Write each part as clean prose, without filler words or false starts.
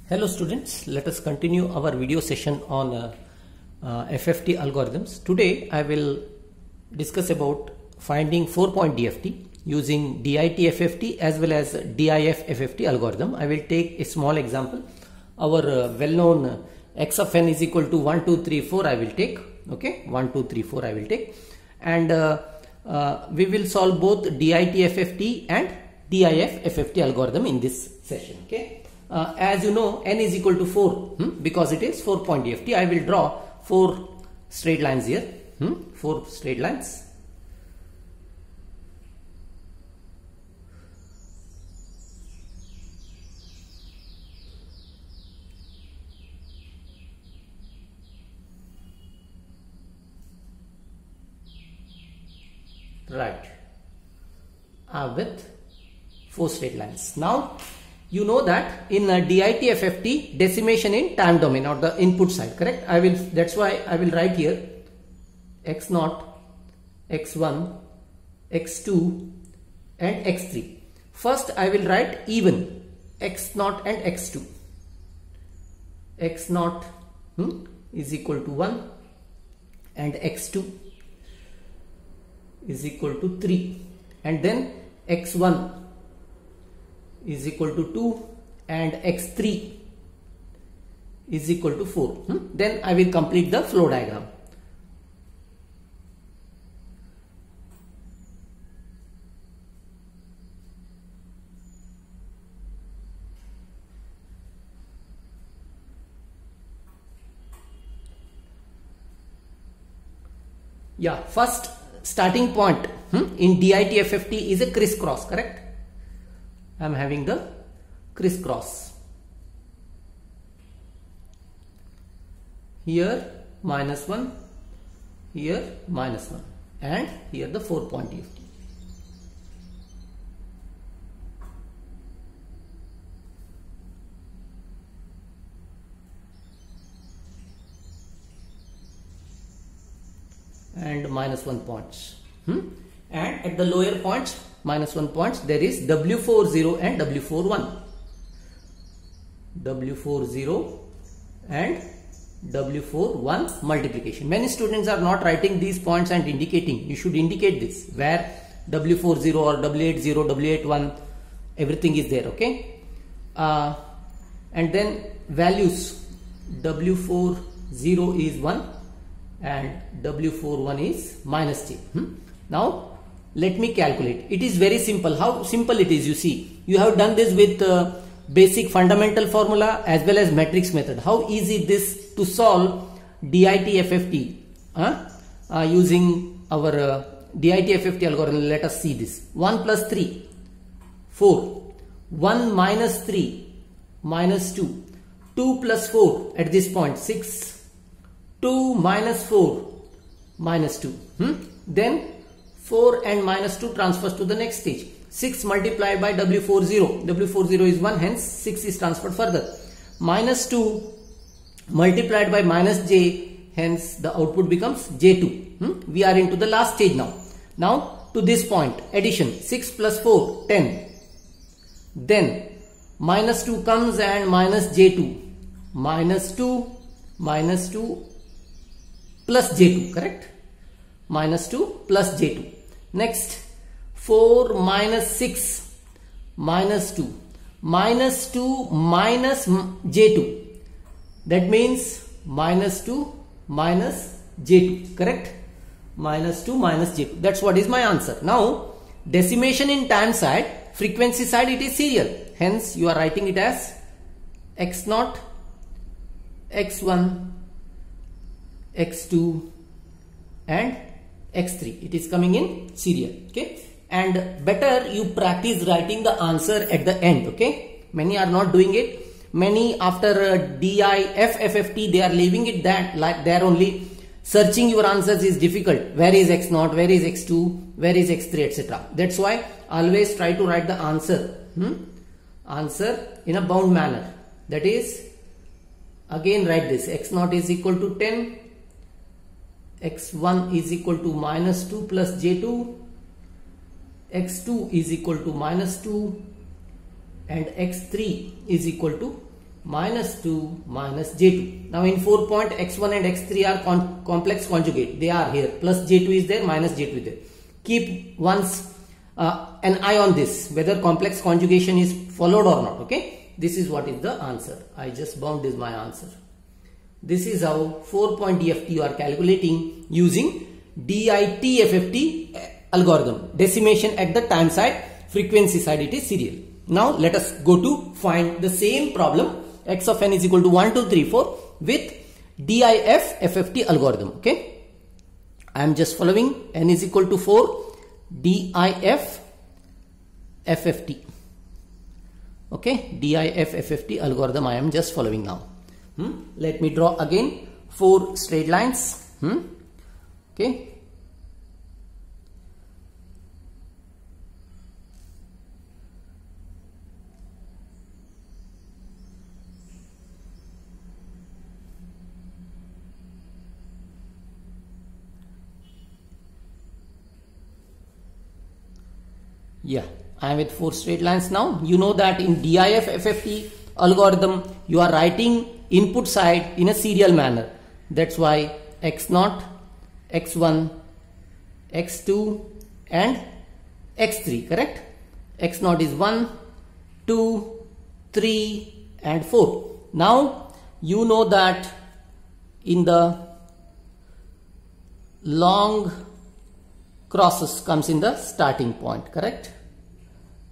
Hello students, let us continue our video session on FFT algorithms. Today I will discuss about finding 4-point DFT using DIT FFT as well as DIF FFT algorithm. I will take a small example. Our well-known x of n is equal to 1, 2, 3, 4 I will take. Okay, 1, 2, 3, 4 I will take. And we will solve both DIT FFT and DIF FFT algorithm in this session. Okay. As you know, n is equal to 4 because it is 4-point DFT. I will draw 4 straight lines here. 4 straight lines. Right. With 4 straight lines. Now, you know that in DIT FFT, decimation in time domain or the input side, correct? That's why I will write here x0, x1, x2 and x3. First I will write even x0 and x2. x0 is equal to 1 and x2 is equal to 3, and then x1 is equal to 2 and x3 is equal to 4. Then I will complete the flow diagram. Yeah, first starting point in DIT FFT is a crisscross, correct? I am having the crisscross. Here -1, here -1, and here the 4-point DFT. And -1 points. And at the lower points, -1 points, there is W40 and W41. W40 and W41 multiplication. Many students are not writing these points and indicating. You should indicate this where W40 or W80, W81, everything is there. Okay. And then values, W40 is 1 and W41 is -j. Now let me calculate. It is very simple. How simple it is, you see. You have done this with basic fundamental formula as well as matrix method. How easy this to solve DIT FFT using our DIT FFT algorithm. Let us see this. 1 plus 3, 4. 1 minus 3, -2. 2 plus 4 at this point, 6. 2 minus 4, -2. Then 4 and -2 transfers to the next stage. 6 multiplied by W40. W40 is 1, hence 6 is transferred further. -2 multiplied by -j, hence the output becomes J2. We are into the last stage now. Now to this point, addition. 6 plus 4, 10. Then -2 comes and -j2. -2 plus J2, correct? -2 plus J2. Next, 4 minus 6, -2. -2 minus J2. That means -2 minus J2, correct? -2 minus J2. That's what is my answer. Now, decimation in time side, frequency side, it is serial. Hence, you are writing it as x0, x1, x2 and x3. It is coming in serial. Okay, and better you practice writing the answer at the end. Okay, many are not doing it. Many after DIF FFT they are leaving it that like there only. Searching your answers is difficult. Where is x0, where is x2, where is x3, etc. That's why always try to write the answer in a bound manner. That is, again write this. x0 is equal to 10, x1 is equal to -2 plus J2, x2 is equal to -2 and x3 is equal to minus 2 minus j2. Now in 4 point, x1 and x3 are complex conjugate. They are here. Plus j2 is there, minus j2 is there. Keep once an eye on this, whether complex conjugation is followed or not. Okay, this is what is the answer. I just bound is my answer. This is how 4-point DFT you are calculating using DIT-FFT algorithm. Decimation at the time side, frequency side it is serial. Now let us go to find the same problem, x of n is equal to 1, 2, 3, 4 with DIF-FFT algorithm. Okay, I am just following n is equal to 4 DIF-FFT. Okay, DIF-FFT algorithm I am just following now. Let me draw again 4 straight lines. Okay. Yeah, I am with 4 straight lines now. You know that in DIF-FFT algorithm you are writing input side in a serial manner. That's why x0, x1, x2 and x3, correct? x0 is 1, 2, 3 and 4. Now you know that in the long crosses comes in the starting point, correct?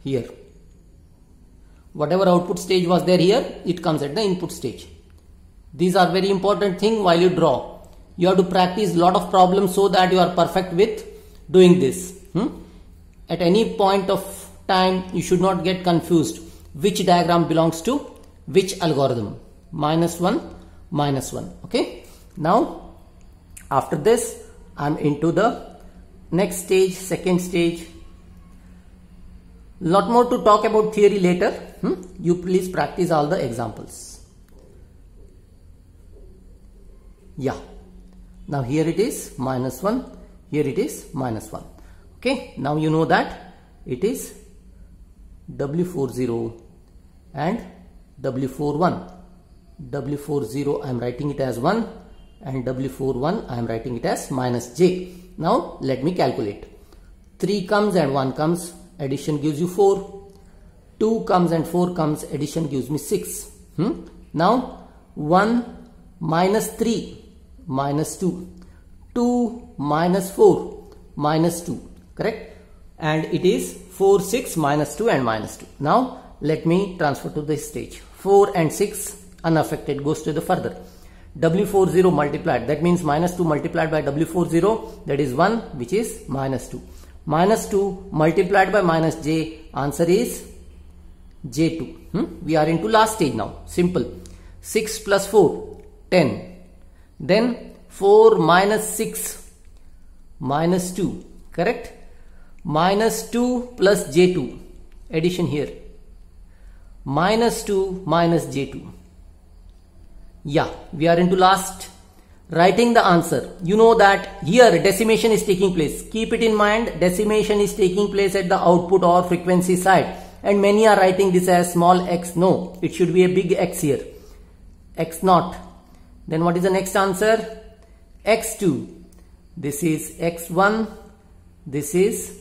Here, whatever output stage was there here, it comes at the input stage. These are very important thing while you draw. You have to practice lot of problems so that you are perfect with doing this. At any point of time you should not get confused which diagram belongs to which algorithm. -1, -1. Okay, now after this I am into the next stage, second stage. Lot more to talk about theory later. You please practice all the examples. Yeah, now here it is -1, here it is -1. Okay, now you know that it is W40 and W41. W40 I am writing it as 1 and W41 I am writing it as -j. Now let me calculate. 3 comes and 1 comes, addition gives you 4. 2 comes and 4 comes, addition gives me 6. Now 1 minus 3 minus 2. 2 minus 4 minus 2, correct? And it is 4, 6 minus 2 and minus 2. Now let me transfer to this stage. 4 and 6 unaffected, goes to the further. W40 multiplied, that means -2 multiplied by W40, that is 1, which is -2. -2 multiplied by -j, answer is j2. We are into last stage now. Simple. 6 plus 4, 10. Then 4 minus 6 minus 2, correct? -2 plus j2, addition here. -2 minus j2. Yeah, we are into last. Writing the answer. You know that here decimation is taking place. Keep it in mind, decimation is taking place at the output or frequency side. And many are writing this as small x. No, it should be a big X here. x0. Then what is the next answer? x2. This is x1. This is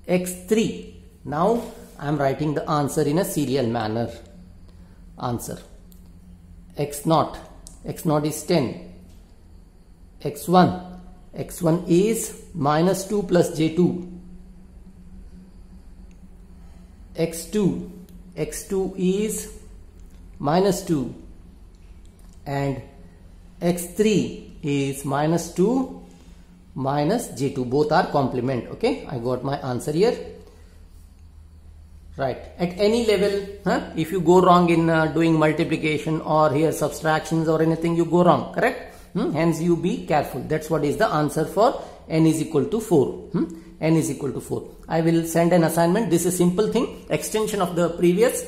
x3. Now I am writing the answer in a serial manner. Answer. x0. x0 is 10. x1. x1 is -2 plus j2. x2. x2 is -2. And x3 is -2 minus j2. Both are complement. Okay, I got my answer here. Right, at any level, if you go wrong in doing multiplication or here subtractions or anything, you go wrong, correct? Hence you be careful. That's what is the answer for n is equal to 4. N is equal to 4. I will send an assignment. This is a simple thing, extension of the previous.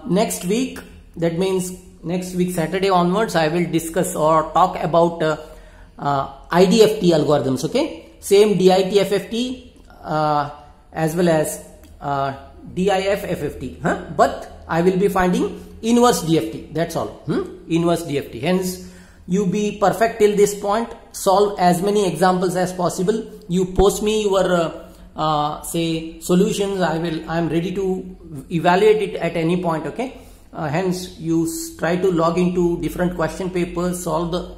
Next week, that means next week Saturday onwards, I will discuss or talk about IDFT algorithms. Okay, same DIT-FFT as well as DIF-FFT, but I will be finding inverse DFT. That's all. Inverse DFT. Hence, you be perfect till this point. Solve as many examples as possible. You post me your say solutions. I am ready to evaluate it at any point. Okay. Hence, you try to log into different question papers, solve the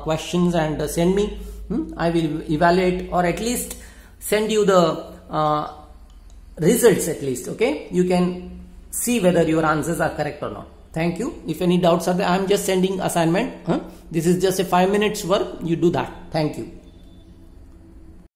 questions, and send me. I will evaluate, or at least send you the results at least. Okay. You can see whether your answers are correct or not. Thank you. If any doubts are there, I am just sending assignment. This is just a 5 minutes work. You do that. Thank you.